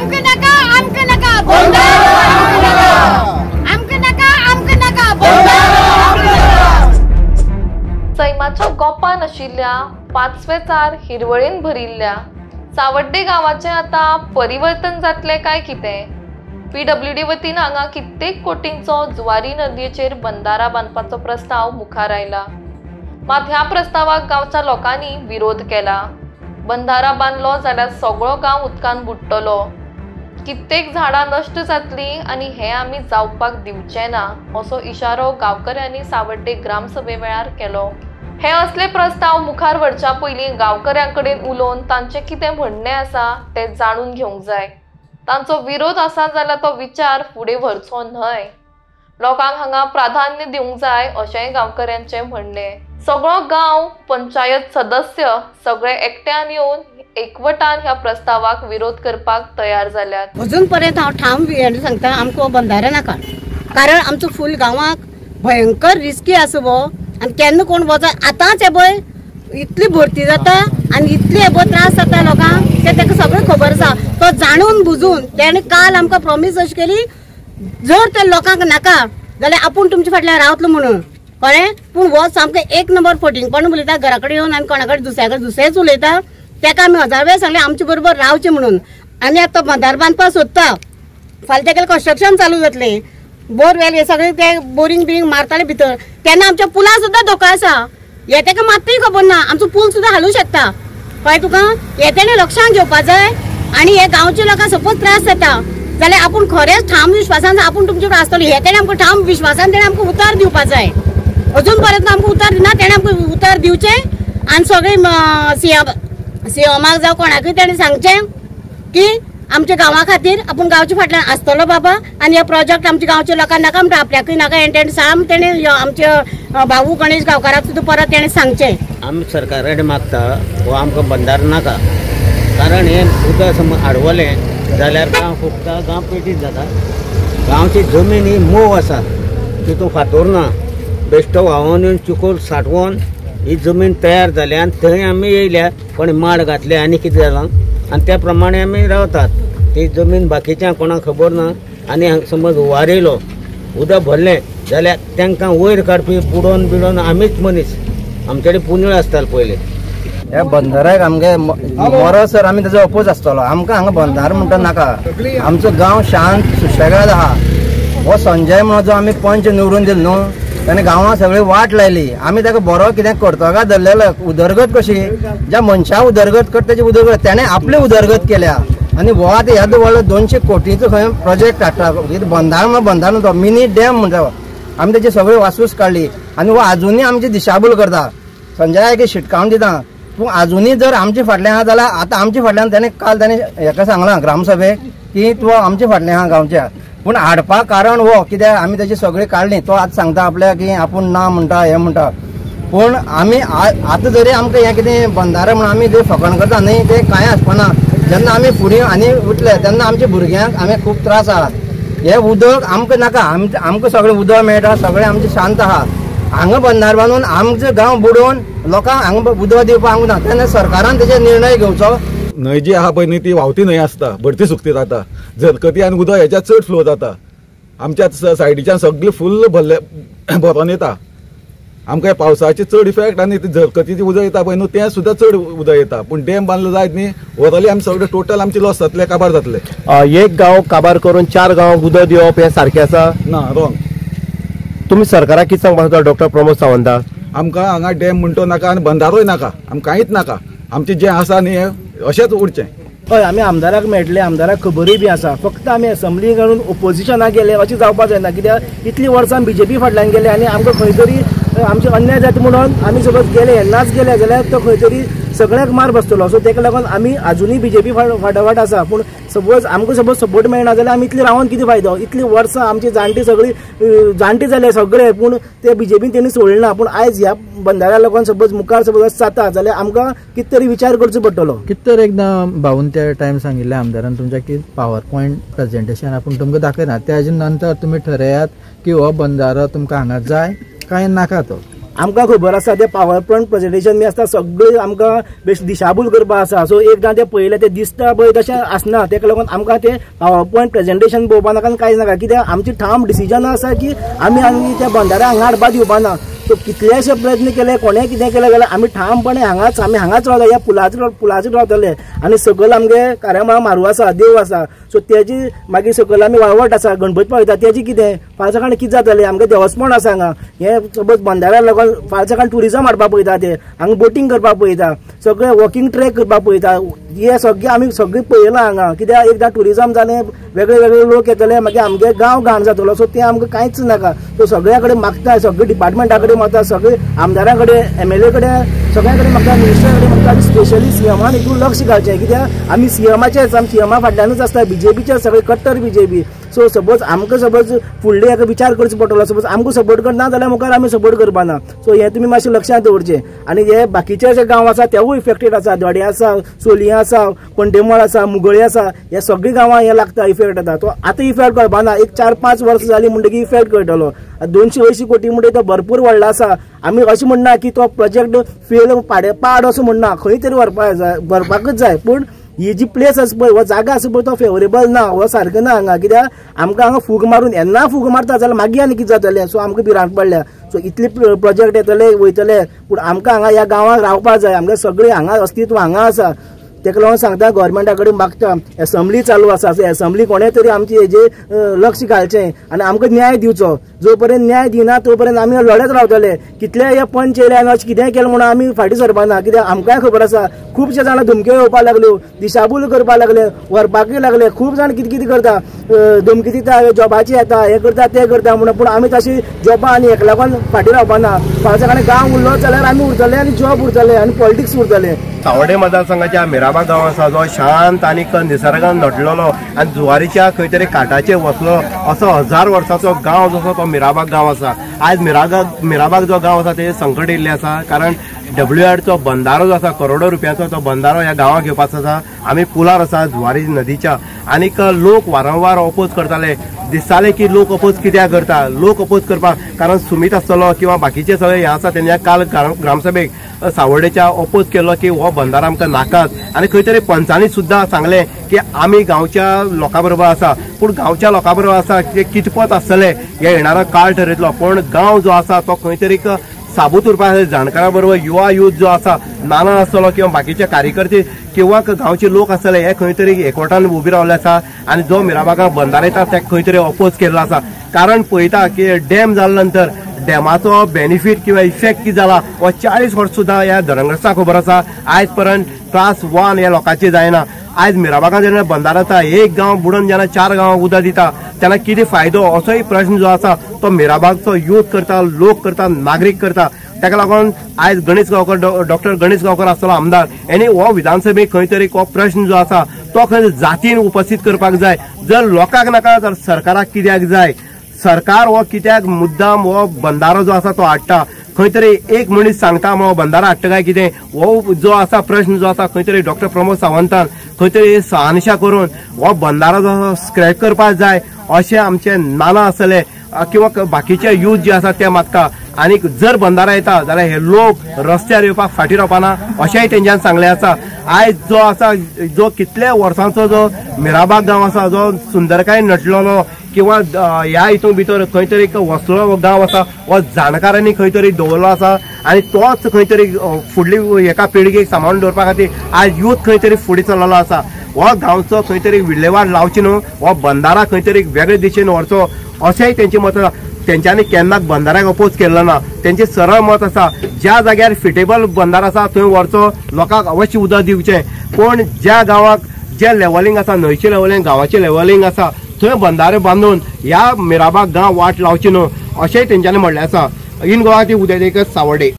आमक नका बंधारो आमक नका बंधारो। सैमाच्या गोपान आशिल्ल्या 5वे चार हिरवळीन भरिल्ल्या सावड्डे गावाचे आता परिवर्तन जातले काय कितें? PWD वतीन हांगा कित्येक कोटींचो जुवारी नदयेचेर बंधारा बांदपाचो प्रस्ताव मुखार आयला, मात ह्या प्रस्तावाक गांवच्या लोकांनी विरोध केला। बंधारा बांदलो जाल्यार सगळो गांव उदकान बुडटलो, कित्येक झाडां नश्ट जातली आनी हे आमी जावपाक दिवचे ना असो इशारो गांवकऱ्यांनी सावड्डे ग्रामसभे वेळार केलो। हे असले प्रस्ताव मुखार व्हरच्या पयलीं गांवकऱ्यांकडेन उलोवन तांचे कितें म्हणणें आसा ते जाणून घेवंक जाय। तांचो विरोध आसा जाल्यार तो विचार फुडें व्हरचो न्हय, लोकांक हांगा प्राधान्य दिवंक जाय अशेंय गांवकऱ्यांचें म्हणणें। सगळो गांव, पंचायत सदस्य सगळे एकट्यान येवन एकवटान ह्या प्रस्तावाक विरोध करपाक तयार जाल्यात। अजून पर्यंत हांव ठाम सांगता, आमकां बंधारो नाका, कारण आमचो फूल गांवाक भयंकर रिस्की आसा वो। आनी केन्ना कोण वचत आतांच हे पळय इतली भरती जाता आनी इतले हे त्रास जाता लोकांक, ते ताका सगळें खबर आसा। तो जाणून बुजून तेणे काल आमकां प्रॉमिस अशी केली, जर ते लोकांक नाका जाल्यार आपूण तुमचे फाटल्यान रावतलो म्हणून, कळ्ळें? पूण हो सामकें एक नंबर फटिंगपण उलयता, घरा कडेन येवन आनी कोणा कडेन दुसरेंच उलयता। ताका आमी 1000 वेळ सांगलें आमचे बरोबर रावचें म्हणून। आनी आतां बंधार बांदपाक सोदता, फाल्यां तेका कन्स्ट्रक्शन चालू जातलें, बोरवेल हे सगळे ते बोरिंग बिरिंग मारताले भितर, तेन्ना आमच्या पुला सुद्दां धोको आसा। हे ताका मात्तूय खबर ना, आमचो पूल सुद्दां हालूं शकता, कळ्ळें तुका? हे तेणे लक्षांत घेवपा जाय। आनी हे गांवच्या लोकांक सपोज त्रास जाता जाल्यार आपूण खरेंच ठाम विश्वासान आपूण तुमचे कडेन आसतली, हे तेणे आमकां ठाम विश्वासान तेणे आमकां उतर दिवपा जाय। अजून पर्यंत आमकां उतर दिना, तेणे आमकां उतर दिवचें। आनी सगळे सीएमाक जावं कोणाकूय तेणे सांगचें की आमच्या गांवा खातीर आपूण गांवच्या फाटल्यान आसतलो बाबा, आनी हे प्रोजेक्ट आमच्या गांवच्या लोकांक नाका म्हणटा, आपल्याकूय नाका। हे तेणे साम तेणे आमच्या भाऊ गणेश गांवकाराक सुद्दां परत तेणे सांगचें। आमी सरकारा कडेन मागता हो आमकां बंधार नाका, कारण हे उदक समज आडवलें जाल्यार गांव फुगता, गांव पेटीत जाता। गांवची जमीन ही मोव आसा, तितून फातर ना, बेश्टो व्हांवोन येवन चिकोल साठवून ही जमीन तयार जाली आनी थंय आमी येयल्या, कोणी माड घातले आनी कितें जालां आनी त्या प्रमाणे आमी रावतात। ती जमीन बाकीच्यांक कोणाक खबर ना। आनी समज हुंवार येयलो, उदक भरलें जाल्यार तांकां वयर काडपी बुडोवन बिडोवन आमीच मनीस, आमचे कडेन पुंजळ आसताले पयलीं। ह्या बंधाराक आमगे मरसर आमी तेजो अपोज आसतलो, आमकां हांगा बंधार म्हणटा नाका। आमचो गांव शांत सुशेगाद आहा। हो संजय म्हणून जो आमी पंच निवडून दिलो न्हू, ताणें गांवां सगळी वाट लायली, आमी ताका बरो कितें करतो काय धरलेलो। उदरगत कशी, ज्या मनशा उदरगत करता तेजी उदरगत ताणें आपली उदरगत केल्या। आनी हो आतां येदो व्हडलो 200 कोटीचो खंय प्रोजेक्ट हाडटा, बंधार म्हणून बंधार न्हू तो, मिनी डॅम म्हणटा। आमी तेची सगळी वासूस काडली आनी हो आजुनी आमची दिशाभूल करता। संजयाक शिटकावन दिता, पूण आजुनी जर आमचे फाटल्यान आहा जाल्यार आतां आमचे फाटल्यान ताणें काल हेका सांगलां ग्रामसभेक की तूं आमचे फाटल्यान आहा गांवच्या, पूण हाडपाक कारण हो कित्याक आमी तेची सगळी काडली। तो आतां सांगता आपल्याक की आपूण ना म्हणटा, हे म्हणटा, पूण आमी आतां जरी आमकां हें कितें बंधारे म्हणून आमी जर फकाण करता न्ही, ते कांय आसपाना। जेन्ना आमी फुडें आनी उठले तेन्ना आमच्या भुरग्यांक आमी खूब त्रास आहात। हे उदक आमकां नाका, आमकां सगळें उदक मेळटा, सगळें आमचें शांत आहा। हांगा बंधार बांदून आमचो गांव बुडोवन लोकांक हांगा उदक दिवपाक आमकां ना, तेन्ना सरकारान तेजेर निर्णय घेवचो। न्हंय जी आहा पळय न्ही ती व्हांवती न्हंय आसता, भरती सुकती जाता, झरकती आनी उदक हेच्या चड फ्लो जाता। आमच्या सायडीच्यान सगळें फुल्ल भरोन येता। आमकां पावसाचे चड इफेक्ट आनी झरकतीचें उदक येता पळय न्हू, तें सुद्दां चड उदक येता। पूण डॅम बांदलो जायत न्ही, ओवरऑली आमी सगळें टोटल आमचे लॉस जातले, काबार जातले। एक गांव काबार करून 4 गांवांक उदक दिवप हे सारकें आसा? ना, रॉंग। तुमी सरकाराक कितें सांगपाक सोदता डॉक्टर प्रमोद सावंताक? आमकां हांगा डॅम म्हणटो नाका आनी बंधारोय नाका, आमकां कांयच नाका। आमचें जें आसा न्ही अशेंच उरचें। हय, आमी आमदाराक मेळटले, आमदाराक खबरूय बी आसा, फक्त आमी असेंब्ली घालून ओपोजिशनाक गेले अशें जावपाक जायना। कित्याक इतलीं वर्सां BJP फाटल्यान गेले आनी आमकां खंय तरी आमचे अन्याय जाता म्हणून आमी सपोज गेले नाच गेले जाल्यार तो खंय तरी सगळ्याक मार बसतलो। सो तेका लागून आमी आजुनूय BJP फाटाफाट आसा, पूण सपोज आमकां सपोर्ट मेळना जाल्यार आमी इतली रावन कितें फायदो? इतलीं वर्सां आमची जाणटी सगळीं जाणटी जाले सगळे, पूण ते BJPन तेणी सोडलें ना। पूण आयज ह्या बंधाऱ्या लागून सपोज मुखार सपोज जाता जाल्यार आमकां कितें तरी विचार करचो पडटलो। कितें तर एकदां भाऊन त्या टायम सांगिल्लें आमदारान तुमच्या की पावर पॉयंट प्रेजेंटेशन आपूण तुमकां दाखयना, त्याच्या नंतर तुमी ठरयात की हो बंधारो तुमकां हांगा जाय काय नाका तो। आमकां खबर आसा ते पावर प्लांट प्रेजेंटेशन बी आसता सगळे आमकां बेस्ट दिशाभूल करपा आसा. सो एकदां ते पळयलें ते दिसता पळय तशें आसना. तेका लागून आमकां ते पावर पॉयंट प्रेजेंटेशन पळोवपा नाका आनी कांयच नाका. कित्याक आमची ठाम डिसिजन आसा की आमी त्या बंधाऱ्या हांगा हाडपा दिवपा ना. सो कितलेशे प्रयत्न केले, कोणें कितें केलें जाल्यार आमी ठामपणे आमी हांगाच रावता, ह्या पुलाचेर रावतले. आनी सकयल आमगे कार्यामळा मारू आसा, देव आसा. सो तेजी मागीर सकयल आमी वाळवट आसा, गणपती पळयता तेजी कितें फाल्यां सकाळ कितें जातलें. आमगे देवस्थान आसा हांगा. हे सपोज बंधाऱ्या लागून फाल्यां सकाळ ट्युरिजम हाडपा पळयता, ते हांगा बोटींग करपाक पळयता, सगळे वॉकिंग ट्रॅक करपाक पळयता. हे सगळे आमी सगळे पळयलां हांगा. कित्याक एकदां ट्युरिजम जालें, वेगळे वेगळे लोक येतले, मागीर आमगे गांव घाण जातलो. सो ते आमकां कांयच नाका. सो सगळ्या कडेन मागता, सगळे डिपार्टमेंटा कडेन मागता, सगळे आमदारा कडेन, MLA कडेन, सगळ्या कडेन मागता, मिनिस्टरा कडेन मागता. आनी स्पेशली सीएमान हितून लक्ष घालचें. कित्याक आमी सीएमाचेच, आमी सीएमा फाटल्यानूच आसता, BJPचे सगळे कट्टर BJP. सो सपोज आमकां सपोज फुडले हाका विचार करचो पडटलो. सपोज आमकां सपोर्ट करना जाल्यार मुखार आमी सपोर्ट करपा ना. सो हे तुमी मातशें लक्षांत दवरचें. आनी हे बाकीचे जे गांव आसा तेवूय इफेक्टेड आसा. दोड्या आसा, सोलया आसा, पंडेमळ आसा, मुगळे आसा, हे सगळीं गांवां हे लागता, इफेक्ट जाता. तो आतां इफेक्ट कळपा ना. एक 4-5 वर्सां जालीं म्हणटकीर इफेक्ट कळटलो. 280 कोटी म्हणटा तो भरपूर व्हडलो आसा. आमी अशें म्हणना की तो प्रोजेक्ट फेल पाड असो म्हणना. खंय तरी व्हरपाकच जाय. पूण ही जी प्लेस आसा पळय, हो जागा आसा पळय, तो फेवरेबल ना, हो सारको ना हांगा. कित्याक आमकां हांगा फूग मारून येन्ना फूग मारता जाल्यार मागीर आनी कितें जातलें. सो आमकां भिरांत पडल्या. सो इतले प्रोजेक्ट येतले वयतले, पूण आमकां हांगा ह्या गांवांत रावपाक जाय. आमगे सगळें हांगा अस्तित्व हांगा आसा. तेका लागून सांगता गव्हर्मेंटा कडेन मागता, असेंब्ली चालू आसा, असेंब्ली कोणें तरी आमची हेजेर लक्ष घालचें आनी आमकां न्याय दिवचो. जो पर्यंत न्याय दिना तो पर्यंत आमी लढत रावतले. कितले हे पंच येयले आनी अशें कितेंय केलें म्हणून आमी फाटीं सरपाना. कित्याक आमकांय खबर आसा खुबशे जाणां धमक्यो येवपाक लागल्यो, दिशाभूल करपाक लागले, व्हरपाकय लागले. खूब जाण कितें कितें करता, धमकी दिता, जॉबाची येता, हे करता ते करता म्हणून. पूण आमी तशी जॉबा आनी हेका लागून फाटीं रावपाना. फाल्यां सकाळीं गांव उरलो जाल्यार आमी उरतले आनी जॉब उरतले आनी पॉलिटिक्स उरतले. सावड्डे मतदारसंघाच्या मिराबाग गांव आसा जो शांत आनी निसर्गान नटलेलो आनी जुवारीच्या खंय तरी काटाचेर वचलो असो 1000 वर्सांचो गांव जसो तो मिराबाग गांव आसा. आयज मिराबाग जो गांव आसा ते संकट येयल्ले आसा. कारण WR बंधारो जो आसा करोडो रुपयाचो तो बंधारो ह्या गांवाक घेवपाचो आसा. आमी पुलार आसा जुवारी नदीच्या. आनीक लोक वारंवार अपोज करताले. दिसताले की लोक अपोज कित्याक करता. लोक अपोज करपाक कारण सुमीत आसतलो किंवा बाकीचे सगळे हे आसा तेणे काल ग्रामसभेक सावड्डेच्या अपोज केलो की हो बंधारो आमकां नाकाच. आनी खंय तरी पंचांनी सुद्दां सांगलें की आमी गांवच्या लोकां बरोबर आसा. पूण गांवच्या लोकां बरोबर आसा की कितपत आसतले हे येणारो काळ ठरयतलो. पूण गांव जो आसा तो खंय तरी साबूत उरपाक जाणकारा बरोबर युवा यूथ जो आसा नाना आसतलो किंवा बाकीचे कार्यकर्ते किंवा गांवचे लोक आसतले हे खंय तरी एकवटान उबी रावले आसा. आनी जो मिराबागाक बंधारो येता ताका खंय तरी अपोज केल्लो आसा. कारण पळयता की डॅम जाल्या नंतर डॅमाचो बेनिफीट किंवा इफेक्ट कितें जाला हो 40 वर्स सुद्दां ह्या धरणग्रस्तांक खबर आसा. आयज पर्यंत क्लास 1 ह्या लोकांची जायना. आयज मिराबागान जेन्ना बंधारो येता, एक गांव बुडोवन जेन्ना 4 गांवांक उदक दिता तेन्ना कितें फायदो असोय प्रश्न जो आसा तो मिराबागचो यूथ करता, लोक करता, नागरीक करता. ताका लागून आयज गणेश गांवकर डॉक्टर गणेश गांवकर आसतलो आमदार हेणी हो विधानसभेक खंय तरी हो प्रश्न जो आसा तो खंय जातीन उपस्थित करपाक जाय. जर लोकांक नाका तर सरकाराक कित्याक जाय. सरकार हो कित्याक मुद्दाम हो बंधारो जो आसा तो हाडटा. खंय तरी एक मनीस सांगता हो बंधारो हाडटा काय कितें. हो जो आसा प्रश्न जो आसा खंय तरी डॉक्टर प्रमोद सावंतान खंय तरी सहनिशा करून हो बंधारो जो आसा स्क्रॅप करपाक जाय अशें आमचे नाना आसले किंवा बाकीचे यूथ जे आसा ते मागता. आनी जर बंधारो येता जाल्यार हे लोक रस्त्यार येवपाक फाटीं रावपाना अशेंय तेंच्यान सांगलें आसा. आयज जो आसा जो कितले वर्सांचो जो मिराबाग गांव आसा जो सुंदरकाय नटलेलो किंवा ह्या हितून भितर खंय तरी वसलो गांव आसा हो जाणकारांनी खंय तरी दवरलो आसा. आनी तोच खंय तरी फुडली एका पिळगेक सांबाळून दवरपा खातीर आयज यूथ खंय तरी फुडें चल्लेलो आसा. हो गांवचो खंय तरी विल्हेवाट लावची न्हू, हो बंधारा खंय तरी वेगळे दिशेन व्हरचो अशेंय तेंचें मत आसा. तेंच्यांनी केन्नाच बंधाऱ्याक अपोज केल्लो ना. तेंचें सरळ मत आसा ज्या जाग्यार फिटेबल बंधारो आसा थंय व्हरचो, लोकांक अवश्य उदक दिवचें. पूण ज्या गांवाक जे लेवलिंग आसा, न्हंयचें लेवलिंग, गांवाचें लेवलिंग आसा थंय बंधारे बांदून ह्या मिराबाग गांव वाट लावची न्हू अशेंय तेंच्यांनी म्हणलें आसा. इन गोवा ती उदयदेकर सावड्डे.